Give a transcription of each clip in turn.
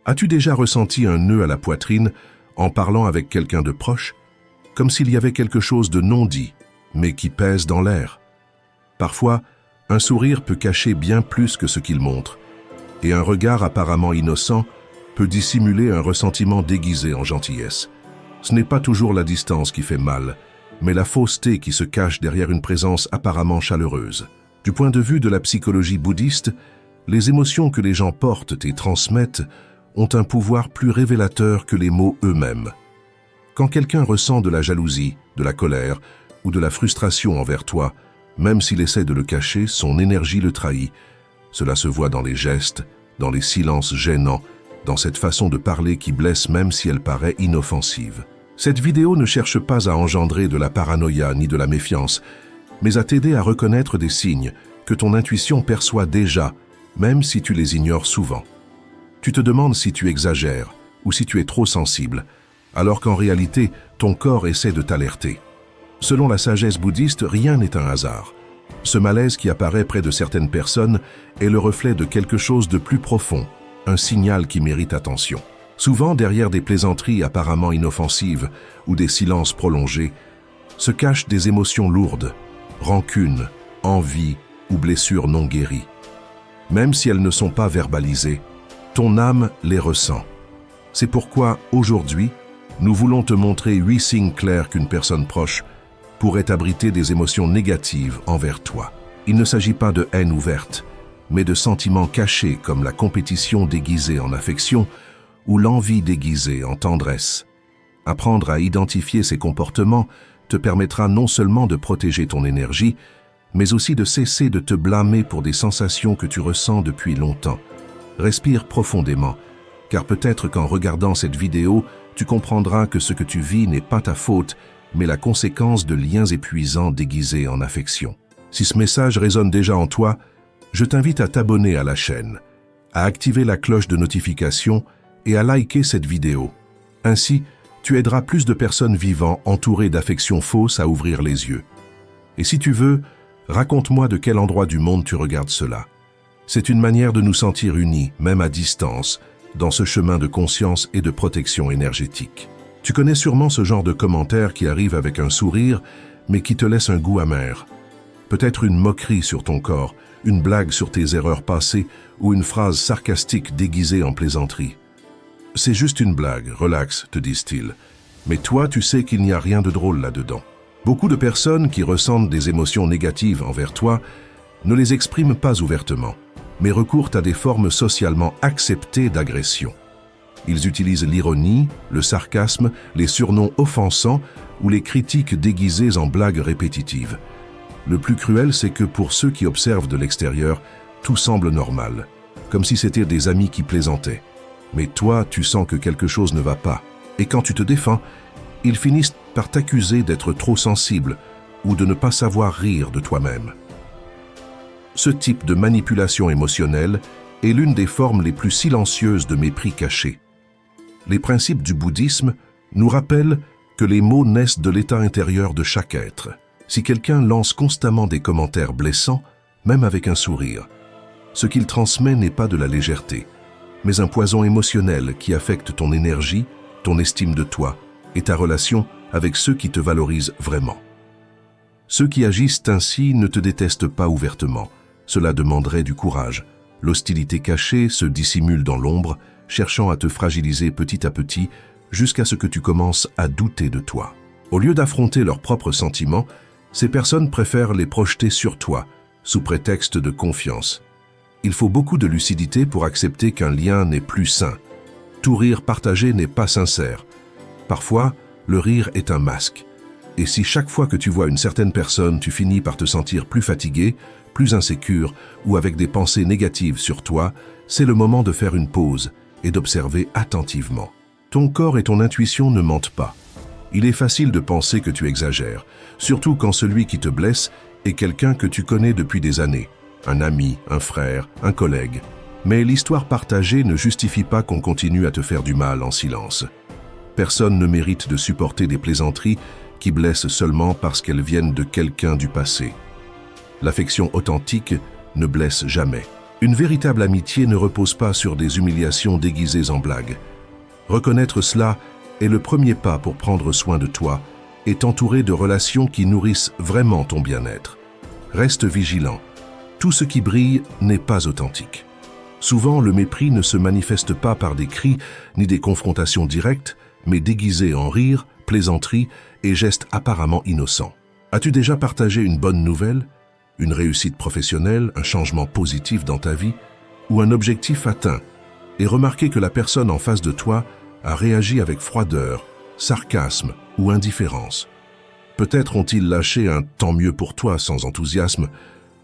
As-tu déjà ressenti un nœud à la poitrine en parlant avec quelqu'un de proche, comme s'il y avait quelque chose de non dit, mais qui pèse dans l'air? Parfois, un sourire peut cacher bien plus que ce qu'il montre, et un regard apparemment innocent peut dissimuler un ressentiment déguisé en gentillesse. Ce n'est pas toujours la distance qui fait mal, mais la fausseté qui se cache derrière une présence apparemment chaleureuse. Du point de vue de la psychologie bouddhiste, les émotions que les gens portent et transmettent ont un pouvoir plus révélateur que les mots eux-mêmes. Quand quelqu'un ressent de la jalousie, de la colère ou de la frustration envers toi, même s'il essaie de le cacher, son énergie le trahit. Cela se voit dans les gestes, dans les silences gênants, dans cette façon de parler qui blesse même si elle paraît inoffensive. Cette vidéo ne cherche pas à engendrer de la paranoïa ni de la méfiance, mais à t'aider à reconnaître des signes que ton intuition perçoit déjà, même si tu les ignores souvent. Tu te demandes si tu exagères ou si tu es trop sensible, alors qu'en réalité, ton corps essaie de t'alerter. Selon la sagesse bouddhiste, rien n'est un hasard. Ce malaise qui apparaît près de certaines personnes est le reflet de quelque chose de plus profond, un signal qui mérite attention. Souvent, derrière des plaisanteries apparemment inoffensives ou des silences prolongés, se cachent des émotions lourdes, rancune, envie ou blessures non guéries. Même si elles ne sont pas verbalisées, ton âme les ressent. C'est pourquoi, aujourd'hui, nous voulons te montrer 8 signes clairs qu'une personne proche pourrait abriter des émotions négatives envers toi. Il ne s'agit pas de haine ouverte, mais de sentiments cachés comme la compétition déguisée en affection ou l'envie déguisée en tendresse. Apprendre à identifier ces comportements te permettra non seulement de protéger ton énergie, mais aussi de cesser de te blâmer pour des sensations que tu ressens depuis longtemps. Respire profondément, car peut-être qu'en regardant cette vidéo, tu comprendras que ce que tu vis n'est pas ta faute, mais la conséquence de liens épuisants déguisés en affection. Si ce message résonne déjà en toi, je t'invite à t'abonner à la chaîne, à activer la cloche de notification et à liker cette vidéo. Ainsi, tu aideras plus de personnes vivant entourées d'affections fausses à ouvrir les yeux. Et si tu veux, raconte-moi de quel endroit du monde tu regardes cela. C'est une manière de nous sentir unis, même à distance, dans ce chemin de conscience et de protection énergétique. Tu connais sûrement ce genre de commentaires qui arrivent avec un sourire, mais qui te laissent un goût amer. Peut-être une moquerie sur ton corps, une blague sur tes erreurs passées ou une phrase sarcastique déguisée en plaisanterie. C'est juste une blague, relax, te disent-ils. Mais toi, tu sais qu'il n'y a rien de drôle là-dedans. Beaucoup de personnes qui ressentent des émotions négatives envers toi ne les expriment pas ouvertement, mais recourent à des formes socialement acceptées d'agression. Ils utilisent l'ironie, le sarcasme, les surnoms offensants ou les critiques déguisées en blagues répétitives. Le plus cruel, c'est que pour ceux qui observent de l'extérieur, tout semble normal, comme si c'était des amis qui plaisantaient. Mais toi, tu sens que quelque chose ne va pas. Et quand tu te défends, ils finissent par t'accuser d'être trop sensible ou de ne pas savoir rire de toi-même. Ce type de manipulation émotionnelle est l'une des formes les plus silencieuses de mépris caché. Les principes du bouddhisme nous rappellent que les mots naissent de l'état intérieur de chaque être. Si quelqu'un lance constamment des commentaires blessants, même avec un sourire, ce qu'il transmet n'est pas de la légèreté, mais un poison émotionnel qui affecte ton énergie, ton estime de toi et ta relation avec ceux qui te valorisent vraiment. Ceux qui agissent ainsi ne te détestent pas ouvertement. Cela demanderait du courage. L'hostilité cachée se dissimule dans l'ombre, cherchant à te fragiliser petit à petit jusqu'à ce que tu commences à douter de toi. Au lieu d'affronter leurs propres sentiments, ces personnes préfèrent les projeter sur toi, sous prétexte de confiance. Il faut beaucoup de lucidité pour accepter qu'un lien n'est plus sain. Tout rire partagé n'est pas sincère. Parfois, le rire est un masque. Et si chaque fois que tu vois une certaine personne, tu finis par te sentir plus fatigué, plus insécure ou avec des pensées négatives sur toi, c'est le moment de faire une pause et d'observer attentivement. Ton corps et ton intuition ne mentent pas. Il est facile de penser que tu exagères, surtout quand celui qui te blesse est quelqu'un que tu connais depuis des années, un ami, un frère, un collègue. Mais l'histoire partagée ne justifie pas qu'on continue à te faire du mal en silence. Personne ne mérite de supporter des plaisanteries qui blessent seulement parce qu'elles viennent de quelqu'un du passé. L'affection authentique ne blesse jamais. Une véritable amitié ne repose pas sur des humiliations déguisées en blagues. Reconnaître cela est le premier pas pour prendre soin de toi et t'entourer de relations qui nourrissent vraiment ton bien-être. Reste vigilant. Tout ce qui brille n'est pas authentique. Souvent, le mépris ne se manifeste pas par des cris ni des confrontations directes, mais déguisé en rires, plaisanteries et gestes apparemment innocents. As-tu déjà partagé une bonne nouvelle, une réussite professionnelle, un changement positif dans ta vie ou un objectif atteint et remarqué que la personne en face de toi a réagi avec froideur, sarcasme ou indifférence? Peut-être ont-ils lâché un « tant mieux pour toi » sans enthousiasme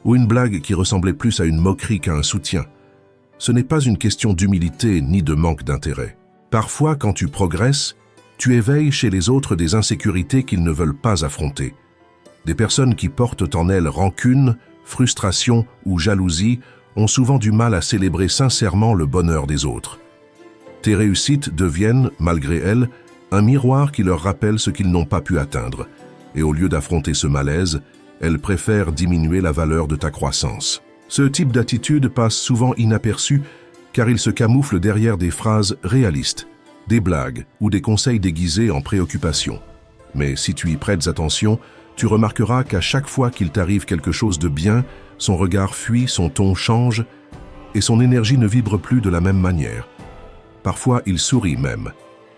ou une blague qui ressemblait plus à une moquerie qu'à un soutien. Ce n'est pas une question d'humilité ni de manque d'intérêt. Parfois, quand tu progresses, tu éveilles chez les autres des insécurités qu'ils ne veulent pas affronter. Des personnes qui portent en elles rancune, frustration ou jalousie ont souvent du mal à célébrer sincèrement le bonheur des autres. Tes réussites deviennent, malgré elles, un miroir qui leur rappelle ce qu'ils n'ont pas pu atteindre. Et au lieu d'affronter ce malaise, elles préfèrent diminuer la valeur de ta croissance. Ce type d'attitude passe souvent inaperçu car il se camoufle derrière des phrases réalistes, des blagues ou des conseils déguisés en préoccupation. Mais si tu y prêtes attention, tu remarqueras qu'à chaque fois qu'il t'arrive quelque chose de bien, son regard fuit, son ton change et son énergie ne vibre plus de la même manière. Parfois, il sourit même,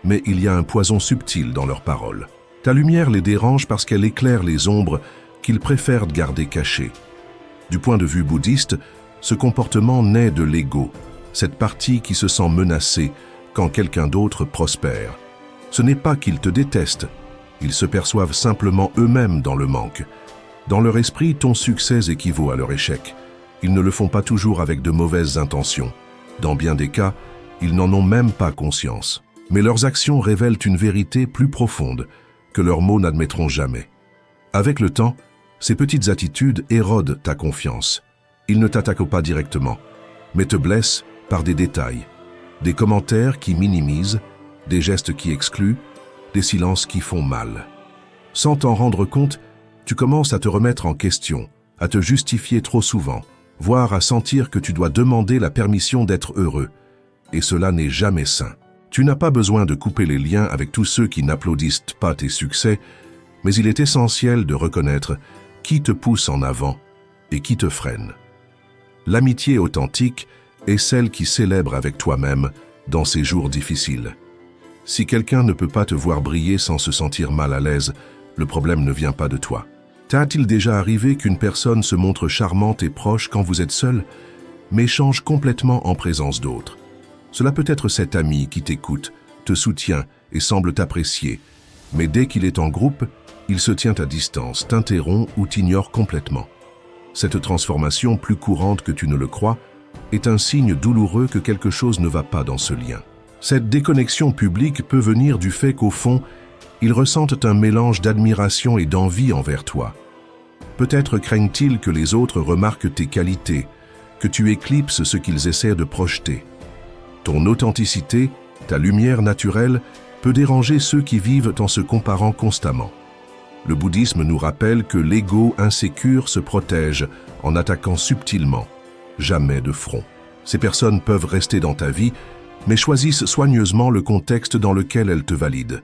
mais il y a un poison subtil dans leurs paroles. Ta lumière les dérange parce qu'elle éclaire les ombres qu'ils préfèrent garder cachées. Du point de vue bouddhiste, ce comportement naît de l'ego, cette partie qui se sent menacée quand quelqu'un d'autre prospère. Ce n'est pas qu'ils te détestent, ils se perçoivent simplement eux-mêmes dans le manque. Dans leur esprit, ton succès équivaut à leur échec. Ils ne le font pas toujours avec de mauvaises intentions. Dans bien des cas, ils n'en ont même pas conscience. Mais leurs actions révèlent une vérité plus profonde que leurs mots n'admettront jamais. Avec le temps, ces petites attitudes érodent ta confiance. Ils ne t'attaquent pas directement, mais te blessent par des détails, des commentaires qui minimisent, des gestes qui excluent, des silences qui font mal. Sans t'en rendre compte, tu commences à te remettre en question, à te justifier trop souvent, voire à sentir que tu dois demander la permission d'être heureux. Et cela n'est jamais sain. Tu n'as pas besoin de couper les liens avec tous ceux qui n'applaudissent pas tes succès, mais il est essentiel de reconnaître qui te pousse en avant et qui te freine. L'amitié authentique est celle qui célèbre avec toi-même dans ces jours difficiles. Si quelqu'un ne peut pas te voir briller sans se sentir mal à l'aise, le problème ne vient pas de toi. T'as-t-il déjà arrivé qu'une personne se montre charmante et proche quand vous êtes seul, mais change complètement en présence d'autres? Cela peut être cet ami qui t'écoute, te soutient et semble t'apprécier, mais dès qu'il est en groupe, il se tient à distance, t'interrompt ou t'ignore complètement. Cette transformation, plus courante que tu ne le crois, est un signe douloureux que quelque chose ne va pas dans ce lien. Cette déconnexion publique peut venir du fait qu'au fond, ils ressentent un mélange d'admiration et d'envie envers toi. Peut-être craignent-ils que les autres remarquent tes qualités, que tu éclipses ce qu'ils essaient de projeter. Ton authenticité, ta lumière naturelle, peut déranger ceux qui vivent en se comparant constamment. Le bouddhisme nous rappelle que l'ego insécure se protège en attaquant subtilement, jamais de front. Ces personnes peuvent rester dans ta vie, mais choisissent soigneusement le contexte dans lequel elles te valident.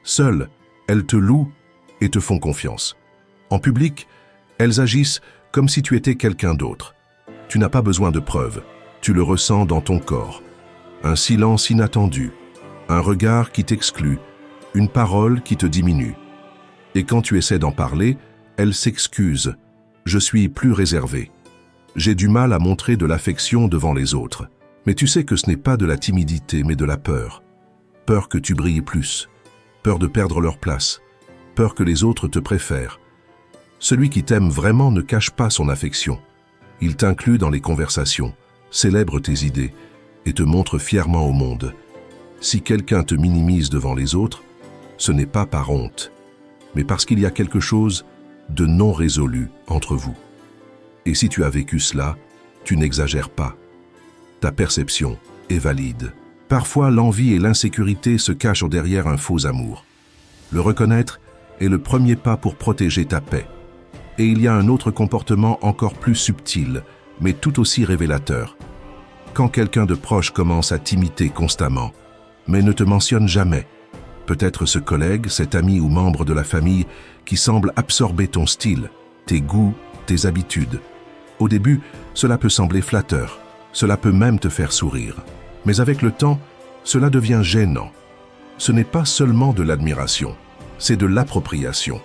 Seules, elles te louent et te font confiance. En public, elles agissent comme si tu étais quelqu'un d'autre. Tu n'as pas besoin de preuves, tu le ressens dans ton corps. Un silence inattendu, un regard qui t'exclut, une parole qui te diminue. Et quand tu essaies d'en parler, elles s'excusent. Je suis plus réservé. J'ai du mal à montrer de l'affection devant les autres. Mais tu sais que ce n'est pas de la timidité, mais de la peur. Peur que tu brilles plus. Peur de perdre leur place. Peur que les autres te préfèrent. Celui qui t'aime vraiment ne cache pas son affection. Il t'inclut dans les conversations, célèbre tes idées et te montre fièrement au monde. Si quelqu'un te minimise devant les autres, ce n'est pas par honte, mais parce qu'il y a quelque chose de non résolu entre vous. Et si tu as vécu cela, tu n'exagères pas. Ta perception est valide. Parfois, l'envie et l'insécurité se cachent derrière un faux amour. Le reconnaître est le premier pas pour protéger ta paix. Et il y a un autre comportement encore plus subtil, mais tout aussi révélateur. Quand quelqu'un de proche commence à t'imiter constamment, mais ne te mentionne jamais, peut-être ce collègue, cet ami ou membre de la famille qui semble absorber ton style, tes goûts, tes habitudes. Au début, cela peut sembler flatteur, cela peut même te faire sourire. Mais avec le temps, cela devient gênant. Ce n'est pas seulement de l'admiration, c'est de l'appropriation.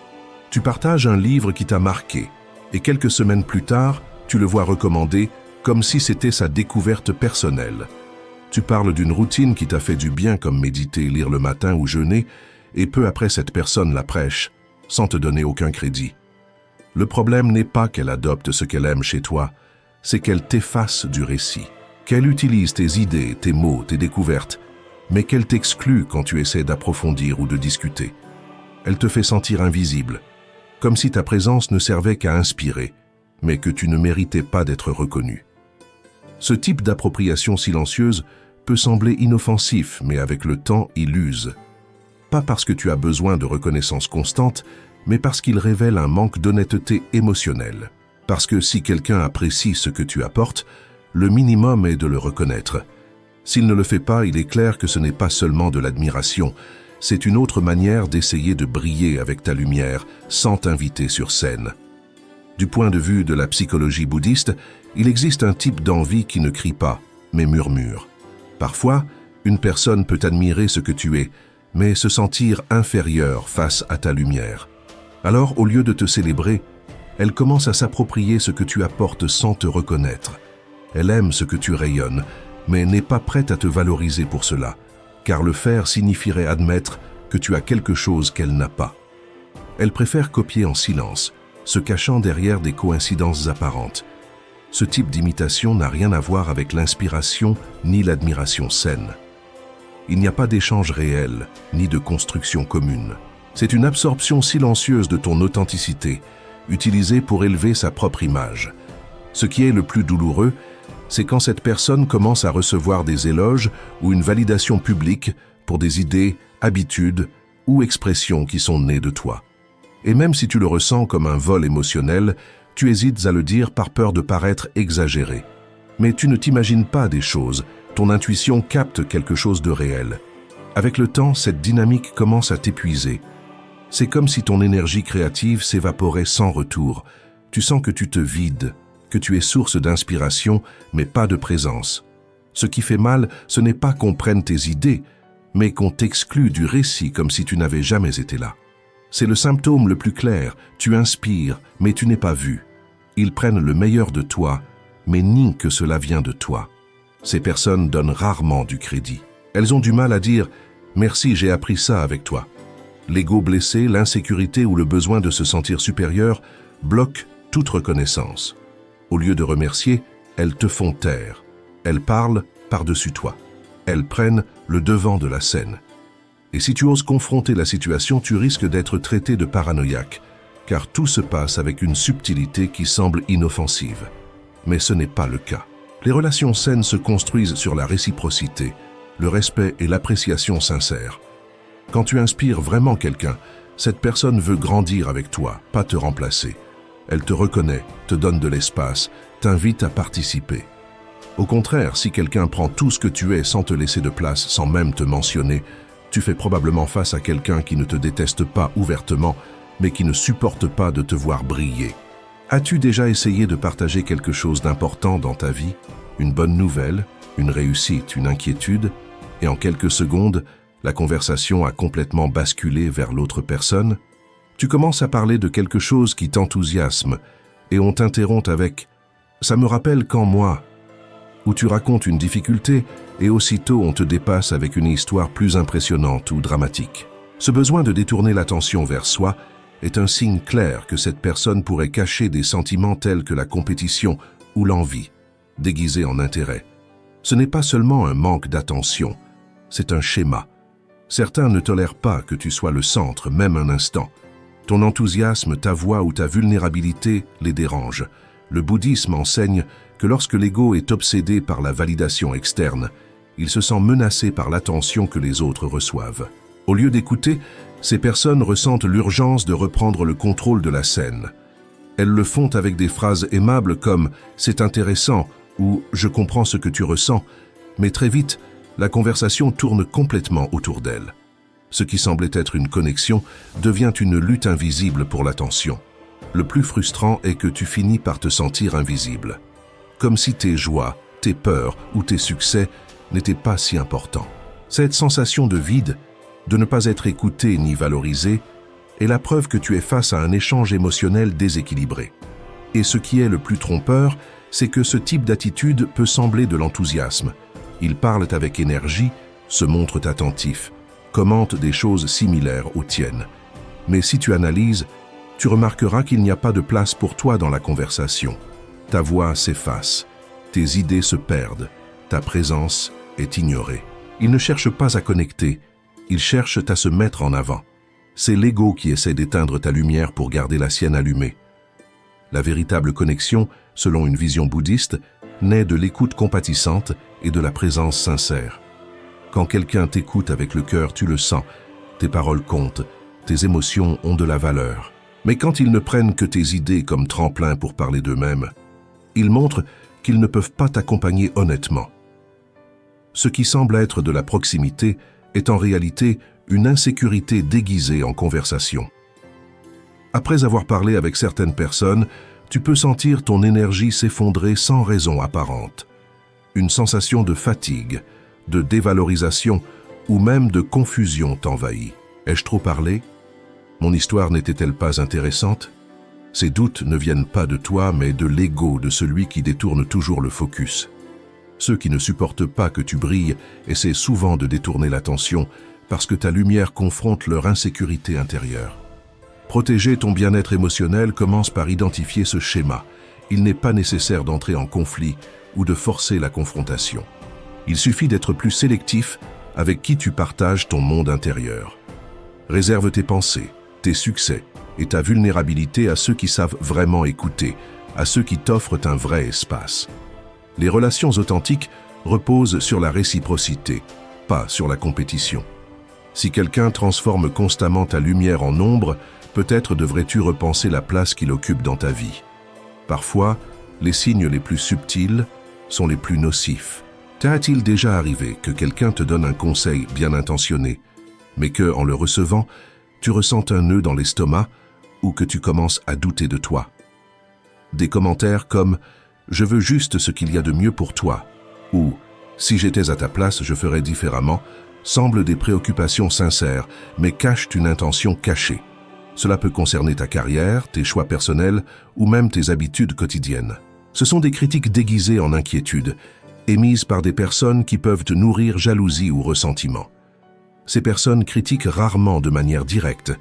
Tu partages un livre qui t'a marqué, et quelques semaines plus tard, tu le vois recommandé comme si c'était sa découverte personnelle. Tu parles d'une routine qui t'a fait du bien comme méditer, lire le matin ou jeûner, et peu après cette personne la prêche, sans te donner aucun crédit. Le problème n'est pas qu'elle adopte ce qu'elle aime chez toi, c'est qu'elle t'efface du récit, qu'elle utilise tes idées, tes mots, tes découvertes, mais qu'elle t'exclut quand tu essaies d'approfondir ou de discuter. Elle te fait sentir invisible, comme si ta présence ne servait qu'à inspirer, mais que tu ne méritais pas d'être reconnu. Ce type d'appropriation silencieuse peut sembler inoffensif, mais avec le temps, il use. Pas parce que tu as besoin de reconnaissance constante, mais parce qu'il révèle un manque d'honnêteté émotionnelle. Parce que si quelqu'un apprécie ce que tu apportes, le minimum est de le reconnaître. S'il ne le fait pas, il est clair que ce n'est pas seulement de l'admiration, c'est une autre manière d'essayer de briller avec ta lumière sans t'inviter sur scène. Du point de vue de la psychologie bouddhiste, il existe un type d'envie qui ne crie pas, mais murmure. Parfois, une personne peut admirer ce que tu es, mais se sentir inférieure face à ta lumière. Alors, au lieu de te célébrer, elle commence à s'approprier ce que tu apportes sans te reconnaître. Elle aime ce que tu rayonnes, mais n'est pas prête à te valoriser pour cela, car le faire signifierait admettre que tu as quelque chose qu'elle n'a pas. Elle préfère copier en silence, se cachant derrière des coïncidences apparentes. Ce type d'imitation n'a rien à voir avec l'inspiration ni l'admiration saine. Il n'y a pas d'échange réel, ni de construction commune. C'est une absorption silencieuse de ton authenticité, utilisée pour élever sa propre image. Ce qui est le plus douloureux, c'est quand cette personne commence à recevoir des éloges ou une validation publique pour des idées, habitudes ou expressions qui sont nées de toi. Et même si tu le ressens comme un vol émotionnel, tu hésites à le dire par peur de paraître exagéré. Mais tu ne t'imagines pas des choses, ton intuition capte quelque chose de réel. Avec le temps, cette dynamique commence à t'épuiser. C'est comme si ton énergie créative s'évaporait sans retour. Tu sens que tu te vides, que tu es source d'inspiration, mais pas de présence. Ce qui fait mal, ce n'est pas qu'on prenne tes idées, mais qu'on t'exclue du récit comme si tu n'avais jamais été là. C'est le symptôme le plus clair, tu inspires, mais tu n'es pas vu. Ils prennent le meilleur de toi, mais nient que cela vient de toi. Ces personnes donnent rarement du crédit. Elles ont du mal à dire « Merci, j'ai appris ça avec toi ». L'ego blessé, l'insécurité ou le besoin de se sentir supérieur bloquent toute reconnaissance. Au lieu de remercier, elles te font taire. Elles parlent par-dessus toi. Elles prennent le devant de la scène. Et si tu oses confronter la situation, tu risques d'être traité de paranoïaque, car tout se passe avec une subtilité qui semble inoffensive. Mais ce n'est pas le cas. Les relations saines se construisent sur la réciprocité, le respect et l'appréciation sincère. Quand tu inspires vraiment quelqu'un, cette personne veut grandir avec toi, pas te remplacer. Elle te reconnaît, te donne de l'espace, t'invite à participer. Au contraire, si quelqu'un prend tout ce que tu es sans te laisser de place, sans même te mentionner, tu fais probablement face à quelqu'un qui ne te déteste pas ouvertement, mais qui ne supporte pas de te voir briller. As-tu déjà essayé de partager quelque chose d'important dans ta vie? Une bonne nouvelle, une réussite, une inquiétude, et en quelques secondes, la conversation a complètement basculé vers l'autre personne? Tu commences à parler de quelque chose qui t'enthousiasme, et on t'interrompt avec « ça me rappelle quand moi ?» ou tu racontes une difficulté, et aussitôt on te dépasse avec une histoire plus impressionnante ou dramatique. Ce besoin de détourner l'attention vers soi est un signe clair que cette personne pourrait cacher des sentiments tels que la compétition ou l'envie, déguisés en intérêt. Ce n'est pas seulement un manque d'attention, c'est un schéma. Certains ne tolèrent pas que tu sois le centre, même un instant. Ton enthousiasme, ta voix ou ta vulnérabilité les dérangent. Le bouddhisme enseigne que lorsque l'ego est obsédé par la validation externe, il se sent menacé par l'attention que les autres reçoivent. Au lieu d'écouter, ces personnes ressentent l'urgence de reprendre le contrôle de la scène. Elles le font avec des phrases aimables comme « c'est intéressant » ou « je comprends ce que tu ressens », mais très vite, la conversation tourne complètement autour d'elles. Ce qui semblait être une connexion devient une lutte invisible pour l'attention. Le plus frustrant est que tu finis par te sentir invisible, comme si tes joies, tes peurs ou tes succès n'étaient pas si importants. Cette sensation de vide, de ne pas être écouté ni valorisé, est la preuve que tu es face à un échange émotionnel déséquilibré. Et ce qui est le plus trompeur, c'est que ce type d'attitude peut sembler de l'enthousiasme. Ils parlent avec énergie, se montrent attentifs, commentent des choses similaires aux tiennes. Mais si tu analyses, tu remarqueras qu'il n'y a pas de place pour toi dans la conversation. Ta voix s'efface, tes idées se perdent, ta présence est ignorée. Ils ne cherchent pas à connecter, ils cherchent à se mettre en avant. C'est l'ego qui essaie d'éteindre ta lumière pour garder la sienne allumée. La véritable connexion, selon une vision bouddhiste, naît de l'écoute compatissante et de la présence sincère. Quand quelqu'un t'écoute avec le cœur, tu le sens, tes paroles comptent, tes émotions ont de la valeur. Mais quand ils ne prennent que tes idées comme tremplin pour parler d'eux-mêmes, ils montrent qu'ils ne peuvent pas t'accompagner honnêtement. Ce qui semble être de la proximité est en réalité une insécurité déguisée en conversation. Après avoir parlé avec certaines personnes, tu peux sentir ton énergie s'effondrer sans raison apparente. Une sensation de fatigue, de dévalorisation ou même de confusion t'envahit. Ai-je trop parlé? Mon histoire n'était-elle pas intéressante? Ces doutes ne viennent pas de toi, mais de l'ego de celui qui détourne toujours le focus. Ceux qui ne supportent pas que tu brilles essaient souvent de détourner l'attention parce que ta lumière confronte leur insécurité intérieure. Protéger ton bien-être émotionnel commence par identifier ce schéma. Il n'est pas nécessaire d'entrer en conflit ou de forcer la confrontation. Il suffit d'être plus sélectif avec qui tu partages ton monde intérieur. Réserve tes pensées, tes succès et ta vulnérabilité à ceux qui savent vraiment écouter, à ceux qui t'offrent un vrai espace. Les relations authentiques reposent sur la réciprocité, pas sur la compétition. Si quelqu'un transforme constamment ta lumière en ombre, peut-être devrais-tu repenser la place qu'il occupe dans ta vie. Parfois, les signes les plus subtils sont les plus nocifs. T'est-il déjà arrivé que quelqu'un te donne un conseil bien intentionné, mais que, en le recevant, tu ressentes un nœud dans l'estomac ou que tu commences à douter de toi? Des commentaires comme « Je veux juste ce qu'il y a de mieux pour toi » ou « Si j'étais à ta place, je ferais différemment » semblent des préoccupations sincères, mais cachent une intention cachée. Cela peut concerner ta carrière, tes choix personnels ou même tes habitudes quotidiennes. Ce sont des critiques déguisées en inquiétude, émises par des personnes qui peuvent te nourrir jalousie ou ressentiment. Ces personnes critiquent rarement de manière directe.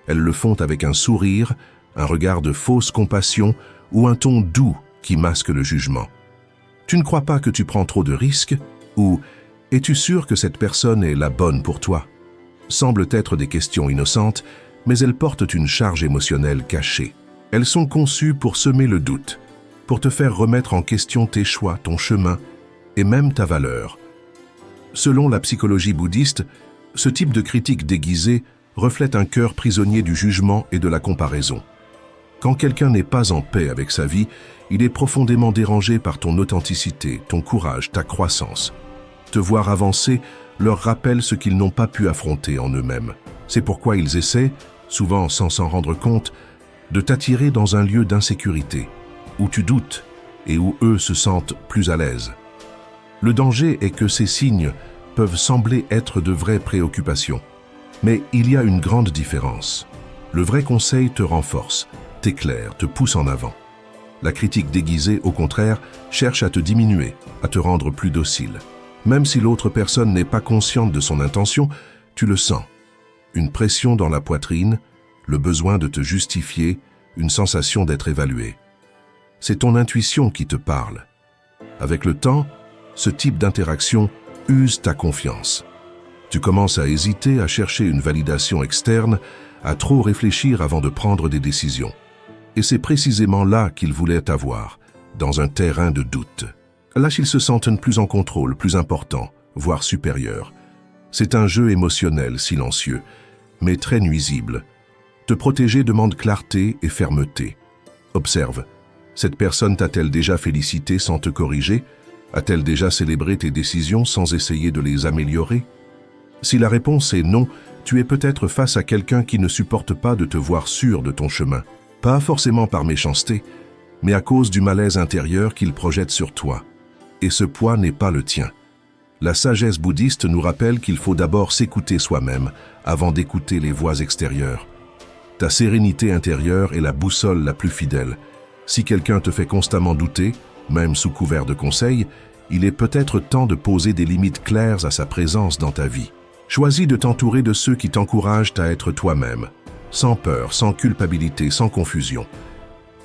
Elles le font avec un sourire, un regard de fausse compassion ou un ton doux qui masque le jugement. Tu ne crois pas que tu prends trop de risques ou « Es-tu sûr que cette personne est la bonne pour toi ?» semblent être des questions innocentes, mais elles portent une charge émotionnelle cachée. Elles sont conçues pour semer le doute, pour te faire remettre en question tes choix, ton chemin et même ta valeur. Selon la psychologie bouddhiste, ce type de critique déguisée reflète un cœur prisonnier du jugement et de la comparaison. Quand quelqu'un n'est pas en paix avec sa vie, il est profondément dérangé par ton authenticité, ton courage, ta croissance. Te voir avancer leur rappelle ce qu'ils n'ont pas pu affronter en eux-mêmes. C'est pourquoi ils essaient, souvent sans s'en rendre compte, de t'attirer dans un lieu d'insécurité, où tu doutes et où eux se sentent plus à l'aise. Le danger est que ces signes peuvent sembler être de vraies préoccupations. Mais il y a une grande différence. Le vrai conseil te renforce, t'éclaire, te pousse en avant. La critique déguisée, au contraire, cherche à te diminuer, à te rendre plus docile. Même si l'autre personne n'est pas consciente de son intention, tu le sens. Une pression dans la poitrine, le besoin de te justifier, une sensation d'être évalué. C'est ton intuition qui te parle. Avec le temps, ce type d'interaction use ta confiance. Tu commences à hésiter, à chercher une validation externe, à trop réfléchir avant de prendre des décisions. Et c'est précisément là qu'ils voulaient t'avoir, dans un terrain de doute. Là, ils se sentent plus en contrôle, plus important, voire supérieur. C'est un jeu émotionnel, silencieux, mais très nuisible. Te protéger demande clarté et fermeté. Observe. Cette personne t'a-t-elle déjà félicité sans te corriger? A-t-elle déjà célébré tes décisions sans essayer de les améliorer? Si la réponse est non, tu es peut-être face à quelqu'un qui ne supporte pas de te voir sûr de ton chemin. Pas forcément par méchanceté, mais à cause du malaise intérieur qu'il projette sur toi. Et ce poids n'est pas le tien. La sagesse bouddhiste nous rappelle qu'il faut d'abord s'écouter soi-même avant d'écouter les voix extérieures. Ta sérénité intérieure est la boussole la plus fidèle. Si quelqu'un te fait constamment douter, même sous couvert de conseils, il est peut-être temps de poser des limites claires à sa présence dans ta vie. Choisis de t'entourer de ceux qui t'encouragent à être toi-même, sans peur, sans culpabilité, sans confusion.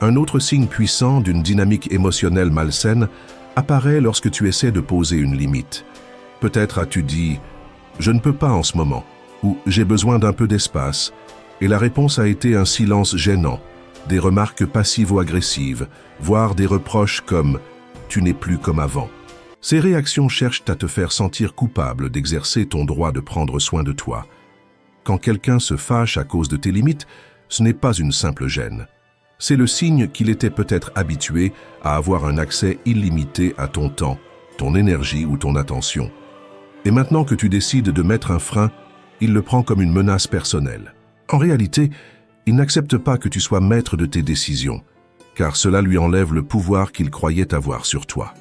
Un autre signe puissant d'une dynamique émotionnelle malsaine apparaît lorsque tu essaies de poser une limite. Peut-être as-tu dit « je ne peux pas en ce moment » ou « j'ai besoin d'un peu d'espace » et la réponse a été un silence gênant, des remarques passivo-agressives, voire des reproches comme « tu n'es plus comme avant ». Ces réactions cherchent à te faire sentir coupable d'exercer ton droit de prendre soin de toi. Quand quelqu'un se fâche à cause de tes limites, ce n'est pas une simple gêne. C'est le signe qu'il était peut-être habitué à avoir un accès illimité à ton temps, ton énergie ou ton attention. Et maintenant que tu décides de mettre un frein, il le prend comme une menace personnelle. En réalité, il n'accepte pas que tu sois maître de tes décisions, car cela lui enlève le pouvoir qu'il croyait avoir sur toi.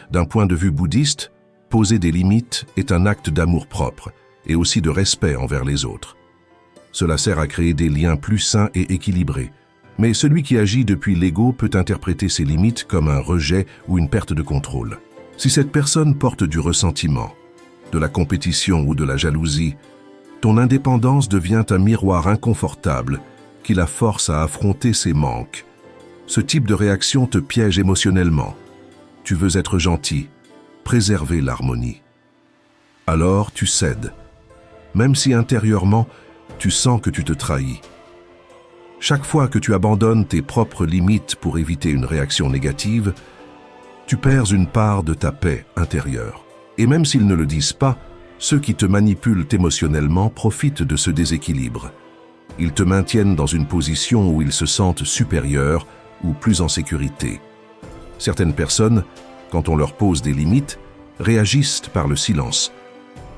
D'un point de vue bouddhiste, poser des limites est un acte d'amour-propre et aussi de respect envers les autres. Cela sert à créer des liens plus sains et équilibrés, mais celui qui agit depuis l'ego peut interpréter ces limites comme un rejet ou une perte de contrôle. Si cette personne porte du ressentiment, de la compétition ou de la jalousie, ton indépendance devient un miroir inconfortable qui la force à affronter ses manques. Ce type de réaction te piège émotionnellement. Tu veux être gentil, préserver l'harmonie. Alors tu cèdes, même si intérieurement tu sens que tu te trahis. Chaque fois que tu abandonnes tes propres limites pour éviter une réaction négative, tu perds une part de ta paix intérieure. Et même s'ils ne le disent pas, ceux qui te manipulent émotionnellement profitent de ce déséquilibre. Ils te maintiennent dans une position où ils se sentent supérieurs ou plus en sécurité. Certaines personnes, quand on leur pose des limites, réagissent par le silence,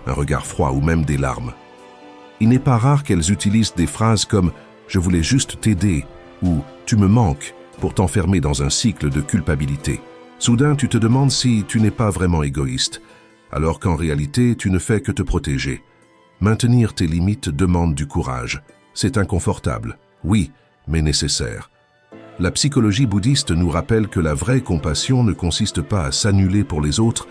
un regard froid ou même des larmes. Il n'est pas rare qu'elles utilisent des phrases comme « je voulais juste t'aider » ou « tu me manques » pour t'enfermer dans un cycle de culpabilité. Soudain, tu te demandes si tu n'es pas vraiment égoïste, alors qu'en réalité, tu ne fais que te protéger. Maintenir tes limites demande du courage. C'est inconfortable, oui, mais nécessaire. La psychologie bouddhiste nous rappelle que la vraie compassion ne consiste pas à s'annuler pour les autres,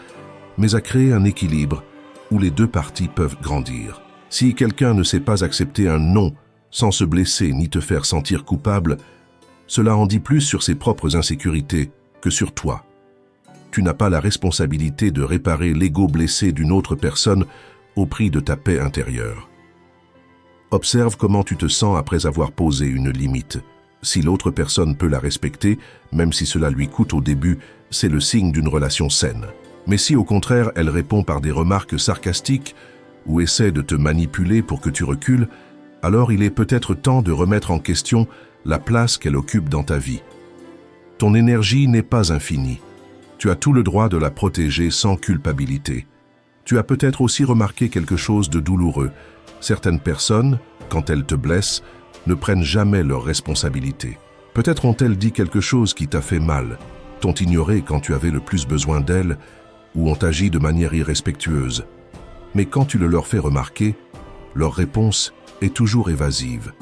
mais à créer un équilibre où les deux parties peuvent grandir. Si quelqu'un ne sait pas accepter un non sans se blesser ni te faire sentir coupable, cela en dit plus sur ses propres insécurités que sur toi. Tu n'as pas la responsabilité de réparer l'ego blessé d'une autre personne au prix de ta paix intérieure. Observe comment tu te sens après avoir posé une limite. Si l'autre personne peut la respecter, même si cela lui coûte au début, c'est le signe d'une relation saine. Mais si au contraire elle répond par des remarques sarcastiques ou essaie de te manipuler pour que tu recules, alors il est peut-être temps de remettre en question la place qu'elle occupe dans ta vie. Ton énergie n'est pas infinie. Tu as tout le droit de la protéger sans culpabilité. Tu as peut-être aussi remarqué quelque chose de douloureux. Certaines personnes, quand elles te blessent, ne prennent jamais leurs responsabilités. Peut-être ont-elles dit quelque chose qui t'a fait mal, t'ont ignoré quand tu avais le plus besoin d'elles, ou ont agi de manière irrespectueuse. Mais quand tu le leur fais remarquer, leur réponse est toujours évasive.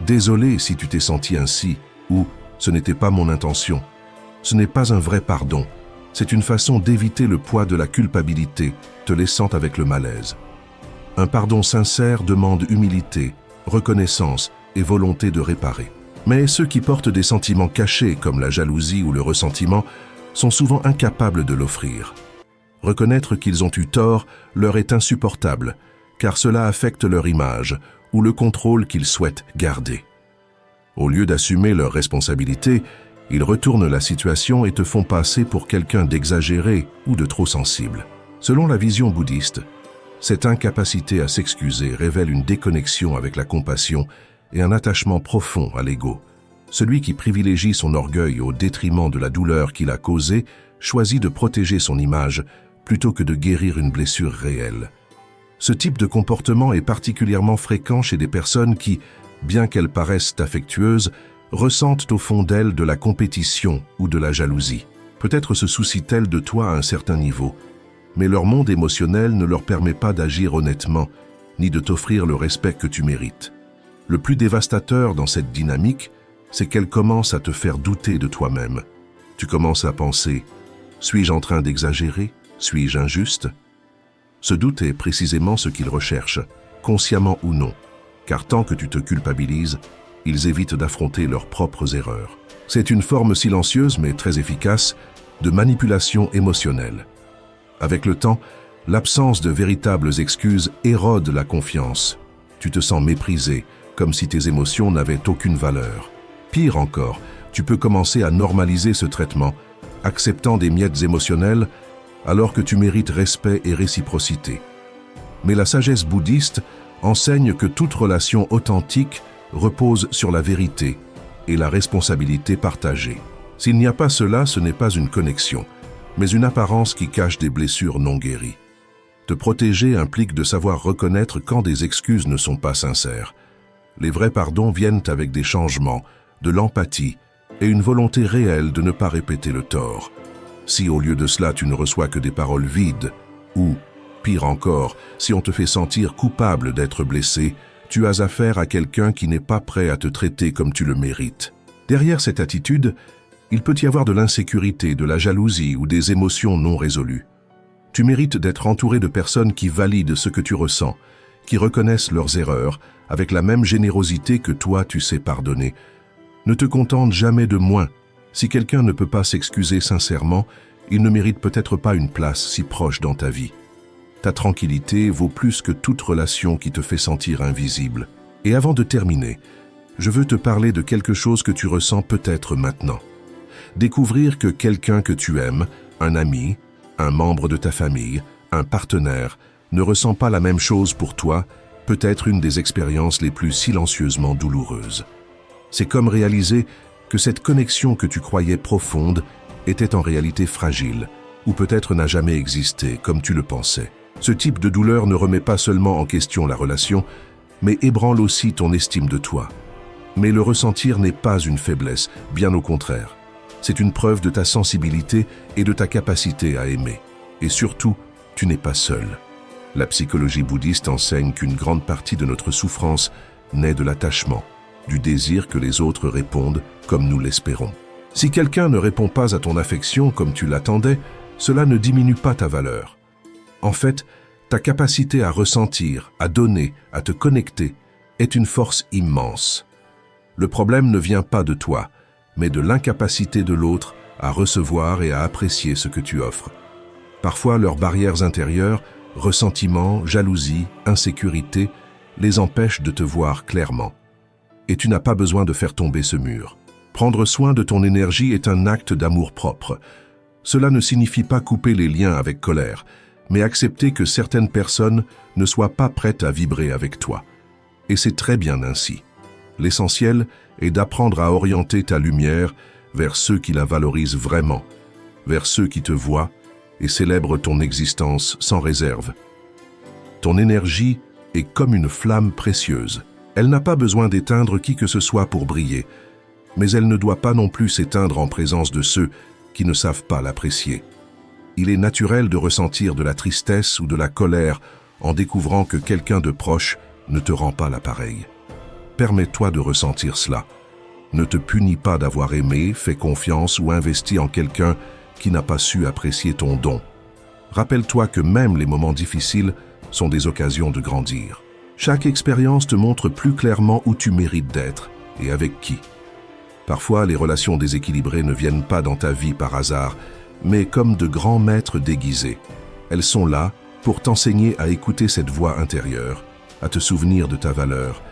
Désolé si tu t'es senti ainsi, ou ce n'était pas mon intention. Ce n'est pas un vrai pardon. C'est une façon d'éviter le poids de la culpabilité, te laissant avec le malaise. Un pardon sincère demande humilité, reconnaissance et volonté de réparer. Mais ceux qui portent des sentiments cachés comme la jalousie ou le ressentiment sont souvent incapables de l'offrir. Reconnaître qu'ils ont eu tort leur est insupportable, car cela affecte leur image ou le contrôle qu'ils souhaitent garder. Au lieu d'assumer leurs responsabilités, ils retournent la situation et te font passer pour quelqu'un d'exagéré ou de trop sensible. Selon la vision bouddhiste, cette incapacité à s'excuser révèle une déconnexion avec la compassion et un attachement profond à l'ego. Celui qui privilégie son orgueil au détriment de la douleur qu'il a causée choisit de protéger son image plutôt que de guérir une blessure réelle. Ce type de comportement est particulièrement fréquent chez des personnes qui, bien qu'elles paraissent affectueuses, ressentent au fond d'elles de la compétition ou de la jalousie. Peut-être se soucient-elles de toi à un certain niveau, mais leur monde émotionnel ne leur permet pas d'agir honnêtement, ni de t'offrir le respect que tu mérites. Le plus dévastateur dans cette dynamique, c'est qu'elle commence à te faire douter de toi-même. Tu commences à penser « Suis-je en train d'exagérer? Suis-je injuste ?» Ce doute est précisément ce qu'ils recherchent, consciemment ou non, car tant que tu te culpabilises, ils évitent d'affronter leurs propres erreurs. C'est une forme silencieuse mais très efficace de manipulation émotionnelle. Avec le temps, l'absence de véritables excuses érode la confiance. Tu te sens méprisé, comme si tes émotions n'avaient aucune valeur. Pire encore, tu peux commencer à normaliser ce traitement, acceptant des miettes émotionnelles alors que tu mérites respect et réciprocité. Mais la sagesse bouddhiste enseigne que toute relation authentique repose sur la vérité et la responsabilité partagée. S'il n'y a pas cela, ce n'est pas une connexion, mais une apparence qui cache des blessures non guéries. Te protéger implique de savoir reconnaître quand des excuses ne sont pas sincères. Les vrais pardons viennent avec des changements, de l'empathie et une volonté réelle de ne pas répéter le tort. Si au lieu de cela tu ne reçois que des paroles vides, ou, pire encore, si on te fait sentir coupable d'être blessé, tu as affaire à quelqu'un qui n'est pas prêt à te traiter comme tu le mérites. Derrière cette attitude, il peut y avoir de l'insécurité, de la jalousie ou des émotions non résolues. Tu mérites d'être entouré de personnes qui valident ce que tu ressens, qui reconnaissent leurs erreurs avec la même générosité que toi tu sais pardonner. Ne te contente jamais de moins. Si quelqu'un ne peut pas s'excuser sincèrement, il ne mérite peut-être pas une place si proche dans ta vie. Ta tranquillité vaut plus que toute relation qui te fait sentir invisible. Et avant de terminer, je veux te parler de quelque chose que tu ressens peut-être maintenant. Découvrir que quelqu'un que tu aimes, un ami, un membre de ta famille, un partenaire, ne ressent pas la même chose pour toi, peut être une des expériences les plus silencieusement douloureuses. C'est comme réaliser que cette connexion que tu croyais profonde était en réalité fragile, ou peut-être n'a jamais existé comme tu le pensais. Ce type de douleur ne remet pas seulement en question la relation, mais ébranle aussi ton estime de toi. Mais le ressentir n'est pas une faiblesse, bien au contraire. C'est une preuve de ta sensibilité et de ta capacité à aimer. Et surtout, tu n'es pas seul. La psychologie bouddhiste enseigne qu'une grande partie de notre souffrance naît de l'attachement, du désir que les autres répondent comme nous l'espérons. Si quelqu'un ne répond pas à ton affection comme tu l'attendais, cela ne diminue pas ta valeur. En fait, ta capacité à ressentir, à donner, à te connecter est une force immense. Le problème ne vient pas de toi, mais de l'incapacité de l'autre à recevoir et à apprécier ce que tu offres. Parfois, leurs barrières intérieures, ressentiment, jalousie, insécurité, les empêchent de te voir clairement. Et tu n'as pas besoin de faire tomber ce mur. Prendre soin de ton énergie est un acte d'amour-propre. Cela ne signifie pas couper les liens avec colère, mais accepter que certaines personnes ne soient pas prêtes à vibrer avec toi. Et c'est très bien ainsi. L'essentiel est d'apprendre à orienter ta lumière vers ceux qui la valorisent vraiment, vers ceux qui te voient et célèbrent ton existence sans réserve. Ton énergie est comme une flamme précieuse. Elle n'a pas besoin d'éteindre qui que ce soit pour briller, mais elle ne doit pas non plus s'éteindre en présence de ceux qui ne savent pas l'apprécier. Il est naturel de ressentir de la tristesse ou de la colère en découvrant que quelqu'un de proche ne te rend pas l'appareil. Permets-toi de ressentir cela. Ne te punis pas d'avoir aimé, fait confiance ou investi en quelqu'un qui n'a pas su apprécier ton don. Rappelle-toi que même les moments difficiles sont des occasions de grandir. Chaque expérience te montre plus clairement où tu mérites d'être et avec qui. Parfois, les relations déséquilibrées ne viennent pas dans ta vie par hasard, mais comme de grands maîtres déguisés. Elles sont là pour t'enseigner à écouter cette voix intérieure, à te souvenir de ta valeur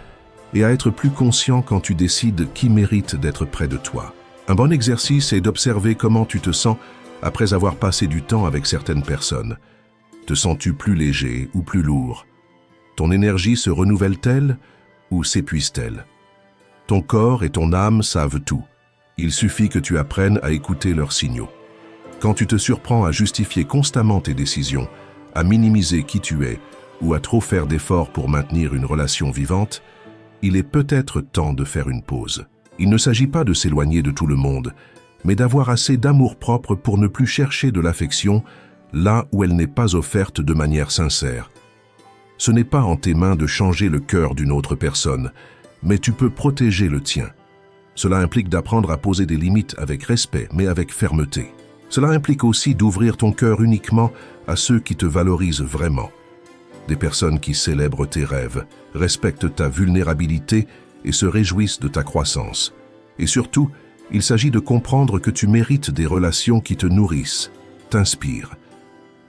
et à être plus conscient quand tu décides qui mérite d'être près de toi. Un bon exercice est d'observer comment tu te sens après avoir passé du temps avec certaines personnes. Te sens-tu plus léger ou plus lourd? Ton énergie se renouvelle-t-elle ou s'épuise-t-elle? Ton corps et ton âme savent tout. Il suffit que tu apprennes à écouter leurs signaux. Quand tu te surprends à justifier constamment tes décisions, à minimiser qui tu es ou à trop faire d'efforts pour maintenir une relation vivante, il est peut-être temps de faire une pause. Il ne s'agit pas de s'éloigner de tout le monde, mais d'avoir assez d'amour-propre pour ne plus chercher de l'affection là où elle n'est pas offerte de manière sincère. Ce n'est pas en tes mains de changer le cœur d'une autre personne, mais tu peux protéger le tien. Cela implique d'apprendre à poser des limites avec respect, mais avec fermeté. Cela implique aussi d'ouvrir ton cœur uniquement à ceux qui te valorisent vraiment. Des personnes qui célèbrent tes rêves, respectent ta vulnérabilité et se réjouissent de ta croissance. Et surtout, il s'agit de comprendre que tu mérites des relations qui te nourrissent, t'inspirent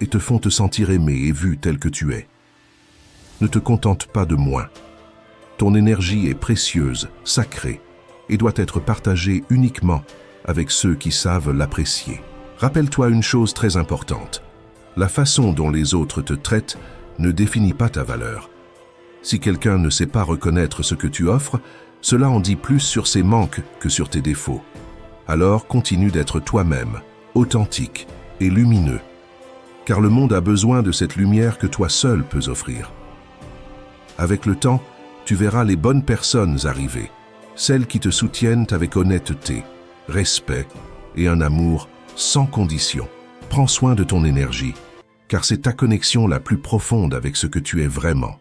et te font te sentir aimé et vu tel que tu es. Ne te contente pas de moins. Ton énergie est précieuse, sacrée, et doit être partagée uniquement avec ceux qui savent l'apprécier. Rappelle-toi une chose très importante. La façon dont les autres te traitent ne définit pas ta valeur. Si quelqu'un ne sait pas reconnaître ce que tu offres, cela en dit plus sur ses manques que sur tes défauts. Alors continue d'être toi-même, authentique et lumineux, car le monde a besoin de cette lumière que toi seul peux offrir. Avec le temps, tu verras les bonnes personnes arriver, celles qui te soutiennent avec honnêteté, respect et un amour sans condition. Prends soin de ton énergie, car c'est ta connexion la plus profonde avec ce que tu es vraiment.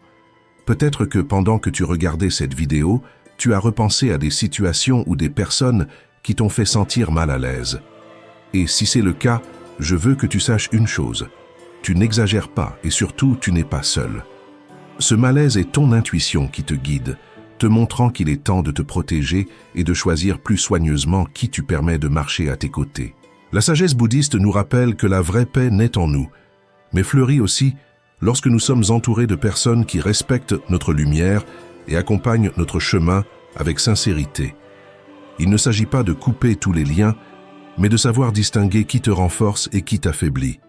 Peut-être que pendant que tu regardais cette vidéo, tu as repensé à des situations ou des personnes qui t'ont fait sentir mal à l'aise. Et si c'est le cas, je veux que tu saches une chose. Tu n'exagères pas et surtout, tu n'es pas seul. Ce malaise est ton intuition qui te guide, te montrant qu'il est temps de te protéger et de choisir plus soigneusement qui tu permets de marcher à tes côtés. La sagesse bouddhiste nous rappelle que la vraie paix naît en nous, mais fleurit aussi lorsque nous sommes entourés de personnes qui respectent notre lumière et accompagnent notre chemin avec sincérité. Il ne s'agit pas de couper tous les liens, mais de savoir distinguer qui te renforce et qui t'affaiblit.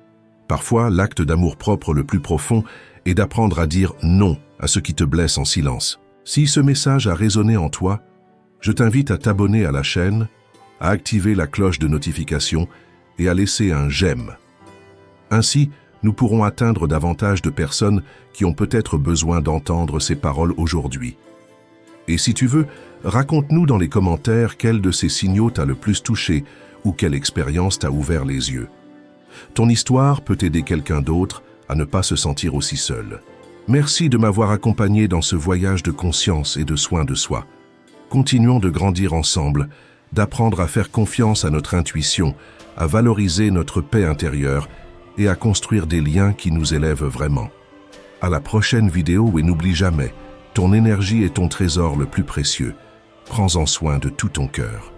Parfois, l'acte d'amour-propre le plus profond est d'apprendre à dire non à ce qui te blesse en silence. Si ce message a résonné en toi, je t'invite à t'abonner à la chaîne, à activer la cloche de notification et à laisser un j'aime. Ainsi, nous pourrons atteindre davantage de personnes qui ont peut-être besoin d'entendre ces paroles aujourd'hui. Et si tu veux, raconte-nous dans les commentaires quel de ces signaux t'a le plus touché ou quelle expérience t'a ouvert les yeux. Ton histoire peut aider quelqu'un d'autre à ne pas se sentir aussi seul. Merci de m'avoir accompagné dans ce voyage de conscience et de soin de soi. Continuons de grandir ensemble, d'apprendre à faire confiance à notre intuition, à valoriser notre paix intérieure et à construire des liens qui nous élèvent vraiment. À la prochaine vidéo et n'oublie jamais, ton énergie est ton trésor le plus précieux. Prends-en soin de tout ton cœur.